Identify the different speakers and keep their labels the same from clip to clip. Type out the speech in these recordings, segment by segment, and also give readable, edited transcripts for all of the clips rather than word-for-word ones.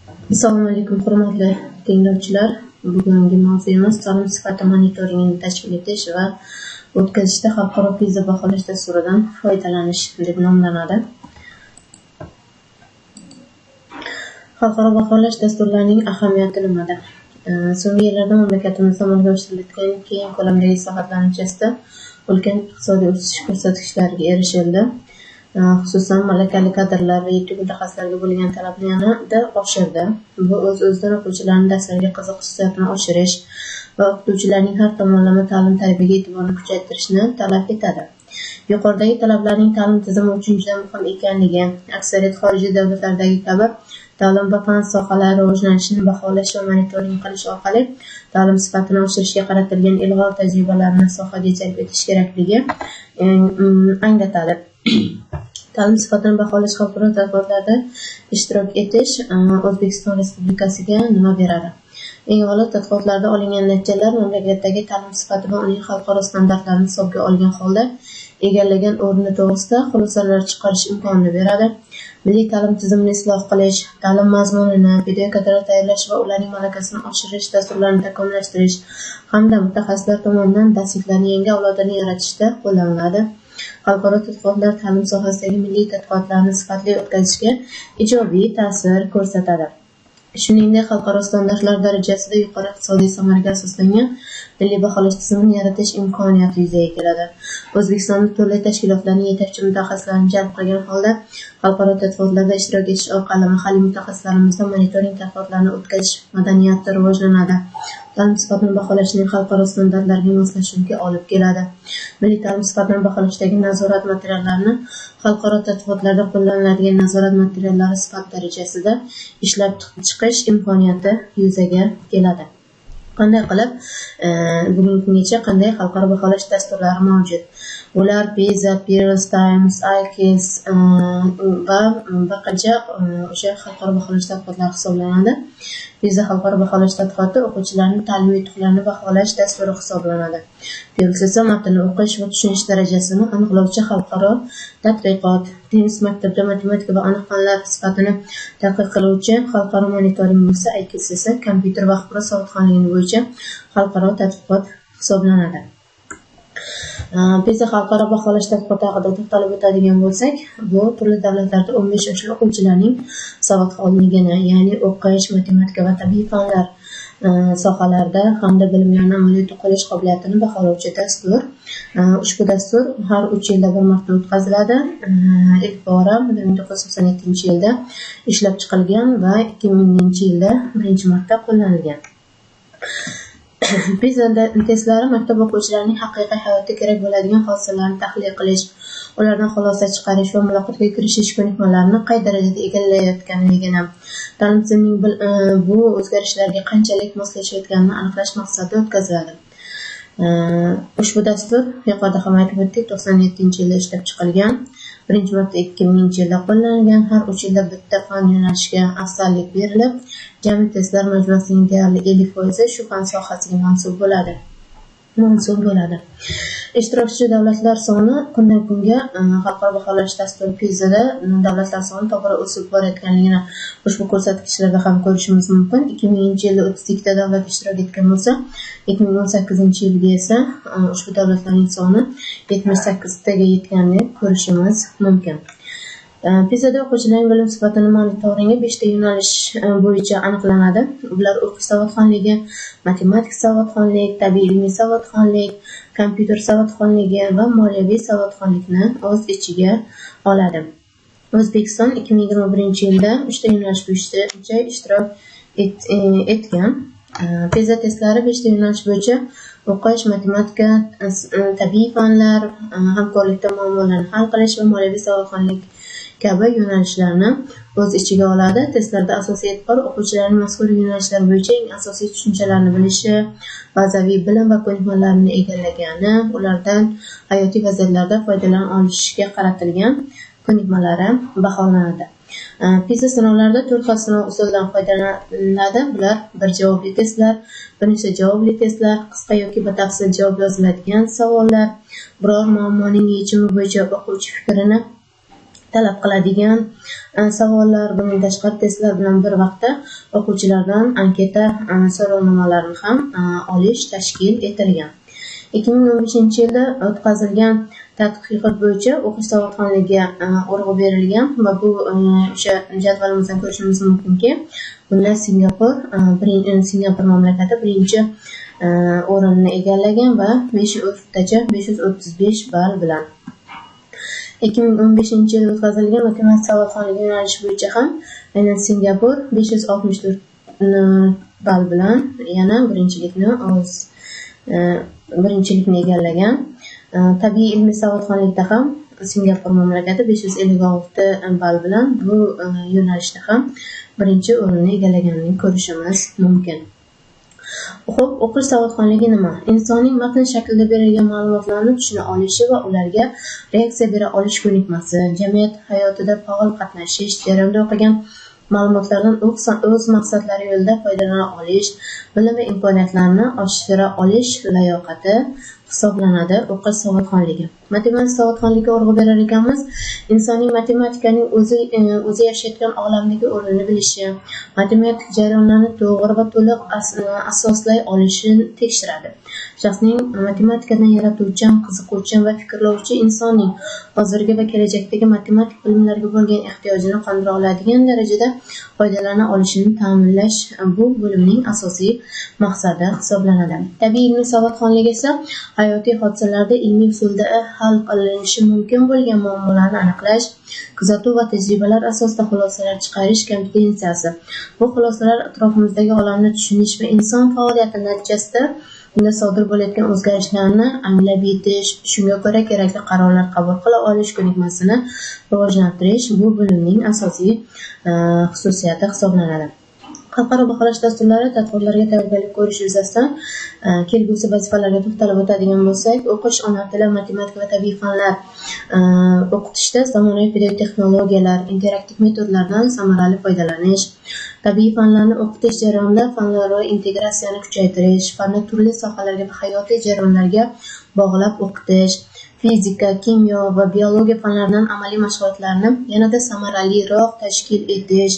Speaker 1: Assalomu alaykum hurmatli tinglovchilar. Bugungi mavzuyimiz ta'lim sifati monitoringini tashkil etish va o'tkazishda xalqaro PISA baholash dasturidan foydalanish deb nomlanadi. Xalqaro baholash dasturlarining ahamiyati nimada? So'nggi yillarda mamlakatimizda amalga oshirilayotgan keng ko'lamdagi islohotlar natijasida ulkan iqtisodiy o'sish ko'rsatkichlariga erishildi. Xususan malakali kadrlar va yetuk mutaxassislarga bo'lgan talabni yanada oshirdi. Bu o'z-o'zidan o'quvchilarning darslarga qiziqish hissiyotini oshirish va o'qituvchilarning har tomonlama ta'lim-tarbiyaga e'tiborini kuchaytirishni talab etadi. Yuqoridagi talablarning ta'lim tizimi uchun juda muhim ekanligi, aksariyat xorijiy davlatlardagi kabi ta'lim va fan sohalari rivojlanishini baholash va monitoring qilish orqali ta'lim sifatini oshirishga qaratilgan ilg'or tajribalarni sohaga jalb etish kerakligi anglatadi. Ta'lim sifatini baholash xalqaro tadbirlarda ishtirok etish O'zbekiston Respublikasiga nima beradi? Eng avvalo, tadqiqotlarda olingan natijalar mamlakatdagi ta'lim sifati va uning xalqaro standartlarini hisobga olgan holda egallagan o'rni to'g'risida xulosalar chiqarish imkonini beradi. Milliy ta'lim tizimini isloh qilish, ta'lim mazmunini, pedagoglar tayyorlash va ularning malakasini oshirish, dasturlarini takomillashtirish hamda mutaxassislar tomonidan darsliklarning yangi avlodini yaratishda qo'llaniladi. Xalqaro tadqiqotlar ta'lim sohasidagi milliy tadqiqotlarni sifatli o'tkazishga ijobiy ta'sir ko'rsatadi. Shuningdek, xalqaro standartlar darajasida yuqori iqtisodiy samaraga asoslangan milliy baholash tizimini yaratish imkoniyati yuzaga keladi. O'zbekistonda turli tashkilotlarning yetakchi mutaxassislarini jalb qilgan holda xalqaro tadqiqotlarda ishtirok etish orqali mahalliy mutaxassislarimizda monitoring tadqiqotlarini o'tkazish madaniyati rivojlanadi. Ta'lim sifatini baholashning xalqaro standartlarga moslashuviga olib keladi. Milliy ta'lim sifatini baholashdagi nazorat materiallarini xalqaro tadqiqotlarda qo'llaniladigan nazorat materiallari sifat darajasida ishlab chiqish imkoniyati yuzaga keladi. Qanday qilib bugungi kungacha qanday xalqaro baholash dasturlari mavjud? Ular PISA, PIRLS, Times, IQIS va bir qancha o'sha xalqaro baholash tadqiqotlari hisoblanadi. PISA xalqaro baholash tadqiqoti o'quvchilarning ta'lim yutuqlarini baholash dasturi hisoblanadi. PIRLS esa matnni o'qish va tushunish darajasini aniqlovchi xalqaro tadqiqot. Times maktabda matematika va aniq fanlar sifatini tadqiq qiluvchi xalqaro monitoring bo'lsa, IQIS esa kompyuter va axborot savodxonligi bo'yicha xalqaro tadqiqot hisoblanadi. PISA xalqaro baholash tadqiqoti haqida to'xtalib o'tadigan bo'lsak, bu turli davlatlarda 15 yoshli o'quvchilarning savodxonligini, ya'ni o'qish, matematika va tabiiy fanlar sohalarida hamda bilimlarni amaliyotga qo'yish qobiliyatini baholovchi dastur. Ushbu dastur har 3 yilda bir marta o'tkaziladi. Ilk bora 1997-yilda ishlab chiqilgan va 2000-yilda birinchi marta qo'llanilgan. PISA testlari maktab o'quvchilarining haqiqiy hayotda kerak bo'ladigan hodisalarni tahlil qilish, ulardan xulosa chiqarish va muloqotga kirishish ko'nikmalarini qay darajada egallayotganligini, ta'lim tizimining bu o'zgarishlarga qanchalik moslashayotganini aniqlash maqsadida o'tkaziladi. Ushbu dastur yuqorida ham aytib o'tdik, 97-yilda ishlab chiqilgan, birinchi marta 2000-yilda qo'llanilgan. Har 3 yilda bitta fan yo'nalishiga afzallik berilib, jami testlar majmuasining deyarli 50% shu fan sohasiga mansub bo'ladi. Ishtirokchi davlatlar soni kundan kunga xalqaro baholash dasturi PISAda davlatlar soni tobora o'sib borayotganligini ushbu ko'rsatkichlarda ham ko'rishimiz mumkin. 2000-yilda 32 ta davlat ishtirok etgan bo'lsa, 2018-yilga esa ushbu davlatlarning soni 78 taga yetganini ko'rishimiz mumkin. PISAda o'quvchilarning bilim sifatini monitoringi 5 ta yo'nalish bo'yicha aniqlanadi. Ular o'qish savodxonligi, matematik savodxonlik, tabiiy ilmiy savodxonlik, kompyuter savodxonligi va moliyaviy savodxonlikni o'z ichiga oladi. O'zbekiston 2021-yilda 3 ta yo'nalish bo'yicha ishtirok etgan. PISA testlari 5 ta yo'nalish bo'yicha o'qish, matematika, tabiiy fanlar, hamkorlikda muammolarni hal qilish va moliyaviy savodxonlik kabi yo'nalishlarni o'z ichiga oladi. Testlarda asosiy e'tibor o'quvchilarning mazkur yo'nalishlar bo'yicha eng asosiy tushunchalarni bilishi, bazaviy bilim va ko'nikmalarini egallagani, ulardan hayotiy vaziyatlarda foydalana olishiga qaratilgan ko'nikmalari baholanadi. PISA sinovlarida 4 xil sinov usulidan foydalaniladi. Bular bir javobli testlar, bir nechta javobli testlar, qisqa yoki batafsil javob yoziladigan savollar, biror muammoning yechimi bo'yicha o'quvchi fikrini talab qiladigan savollar, bundan tashqari testlar bilan bir vaqtda o'quvchilardan anketa so'rovnomalarini ham olish tashkil etilgan. 2015-yilda o'tkazilgan tadqiqot bo'yicha o'qish savodxonligiga urg'u berilgan va bu o'sha jadvalimizdan ko'rishimiz mumkinki, bunda Singapur mamlakati birinchi o'rinni egallagan va 535 ball bilan. 2015-yilda o'tkazilgan matematik savodxonligi yo'nalishi bo'yicha ham aynan Singapur 564 ball bilan yana birinchilikni egallagan. Tabiiy ilmiy savodxonlikda ham Singapur mamlakati 556 ball bilan bu yo'nalishda ham birinchi o'rinni egallaganini ko'rishimiz mumkin. Xo'p, o'qish savodxonligi nima? Insonning matn shaklida berilgan ma'lumotlarni tushuna olishi va ularga reaksiya bera olish ko'nikmasi, jamiyat hayotida faol qatnashish, jarayonda o'qigan ma'lumotlardan o'z maqsadlari yo'lida foydalana olish, bilim va imkoniyatlarni oshira olish layoqati hisoblanadi o'qish savodxonligi. Matematik savodxonligiga urg'u berar ekanmiz, insonning matematikaning o'zi yashayotgan olamdagi o'rnini bilishi, matematik jarayonlarni to'g'ri va to'liq asoslay olishini tekshiradi. Shaxsning matematikadan yaratuvchan, qiziquvchan va fikrlovchi insonning hozirgi va kelajakdagi matematik bilimlarga bo'lgan ehtiyojini qondira oladigan darajada foydalana olishini ta'minlash bu bo'limning asosiy maqsadi hisoblanadi. Tabiiy ilmiy savodxonlik esa hayotiy hodisalarda ilmiy usulda hal qilinishi mumkin bo'lgan muammolarni aniqlash, kuzatuv va tajribalar asosida xulosalar chiqarish kompetensiyasi. Bu xulosalar atrofimizdagi olamni tushunish va inson faoliyati natijasida unda sodir bo'layotgan o'zgarishlarni anglab yetish, shunga ko'ra kerakli qarorlar qabul qila olish ko'nikmasini rivojlantirish bu bo'limning asosiy xususiyati hisoblanadi. Xalqaro baholash dasturlari tadqiqotlarga tayyorgarlik ko'rish yuzasidan kelgusi vazifalarga to'xtalib o'tadigan bo'lsak, o'qish, ona tili, matematika va tabiiy fanlar o'qitishda zamonaviy pedagogik texnologiyalar, interaktiv metodlardan samarali foydalanish, tabiiy fanlarni o'qitish jarayonida fanlararo integratsiyani kuchaytirish, fanni turli sohalarga va hayotiy jarayonlarga bog'lab o'qitish, fizika, kimyo va biologiya fanlaridan amaliy mashg'ulotlarni yanada samaraliroq tashkil etish,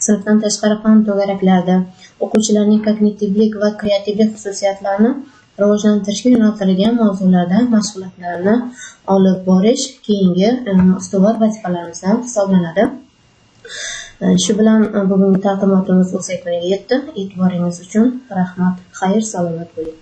Speaker 1: sinfdan tashqari fan to'garaklarda o'quvchilarning kognitivlik va kreativlik xususiyatlarini rivojlantirishga yo'naltirilgan mavzularda mashg'ulotlarni olib borish keyingi ustuvor vazifalarimizdan hisoblanadi. Shu bilan bugungi taqdimotimiz o'z yakuniga yetdi. E'tiboringiz uchun rahmat. Xayr, salomat bo'ling.